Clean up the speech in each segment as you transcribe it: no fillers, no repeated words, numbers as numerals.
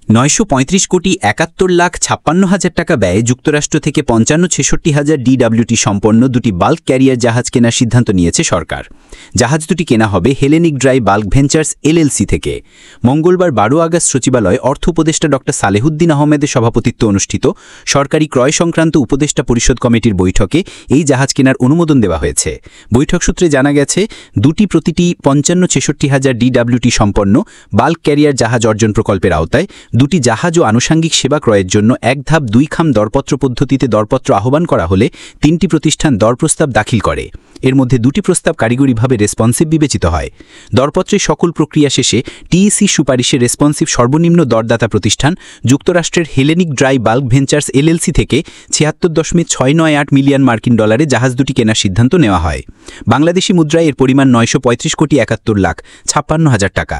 935 কোটি 71,56,000 টাকা ব্যয়ে যুক্তরাষ্ট্র থেকে 55-66,000 ডিডব্লিউটি সম্পন্ন দুটি বাল্ক ক্যারিয়ার জাহাজ কেনার সিদ্ধান্ত নিয়েছে সরকার। জাহাজ দুটি কেনা হবে Hellenic dry bulk ventures LLC থেকে। মঙ্গলবার 12 আগস্ট সচিবালয়ে অর্থ উপদেষ্টা ড সালেহুদ্দিন আহমেদের সভাপতিত্বে অনুষ্ঠিত সরকারি ক্রয় সংক্রান্ত উপদেষ্টা পরিষদ কমিটির বৈঠকে এই জাহাজ কেনার অনুমোদন দেওয়া হয়েছে। বৈঠক সূত্রে জানা গেছে, প্রতিটি 55-66,000 ডিডব্লিউটি সম্পন্ন বাল্ক ক্যারিয়ার জাহাজ অর্জন প্রকল্পের আওতায় দুটি জাহাজ ও আনুষঙ্গিক সেবা ক্রয়ের জন্য এক ধাপ দুই খাম দরপত্র পদ্ধতিতে দরপত্র আহ্বান করা হলে 3টি প্রতিষ্ঠান দরপ্রস্তাব দাখিল করে। এর মধ্যে 2টি প্রস্তাব কারিগরিভাবে রেসপন্সিভ বিবেচিত হয়। দরপত্রের সকল প্রক্রিয়া শেষে টিইসি সুপারিশে রেসপন্সিভ সর্বনিম্ন দরদাতা প্রতিষ্ঠান যুক্তরাষ্ট্রের Hellenic dry bulk ventures LLC থেকে 76.698 মিলিয়ন মার্কিন ডলারে জাহাজ দুটি কেনার সিদ্ধান্ত নেওয়া হয়। বাংলাদেশি মুদ্রায় এর পরিমাণ 935 কোটি 71,56,000 টাকা।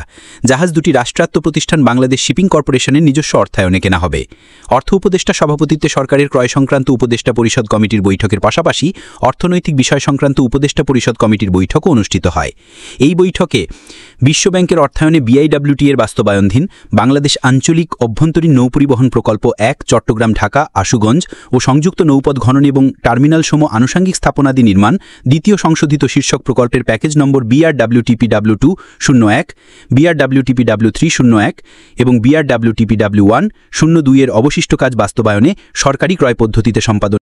জাহাজ দুটি রাষ্ট্রায়ত্ত প্রতিষ্ঠান বাংলাদেশ শিপিং কর্পোরেশনের নিজস্ব অর্থায়নে কেনা হবে। অর্থ উপদেষ্টা সভাপতিত্বে সরকারের ক্রয় সংক্রান্ত উপদেষ্টা পরিষদ কমিটির বৈঠকের পাশাপাশি অর্থনৈতিক বিষয় সংক্রান্ত উপদেষ্টা পরিষদ কমিটির বৈঠকও অনুষ্ঠিত হয়। এই বৈঠকে বিশ্বব্যাংকের অর্থায়নে বিআইডব্লিউটি এর বাস্তবায়নধীন বাংলাদেশ আঞ্চলিক অভ্যন্তরীণ নৌপরিবহন প্রকল্প 1 চট্টগ্রাম ঢাকা আশুগঞ্জ ও সংযুক্ত নৌপথ খনন এবং টার্মিনাল সমূহ আনুষঙ্গিক স্থাপনাদি নির্মাণ, দ্বিতীয় সংশোধিত শীর্ষক প্রকল্পের প্যাকেজ নম্বর BRWTPW201, BRWTPW301 এবং BRWTPW102 এর অবশিষ্ট কাজ বাস্তবায়নে সরকারি ক্রয় পদ্ধতিতে সম্পাদন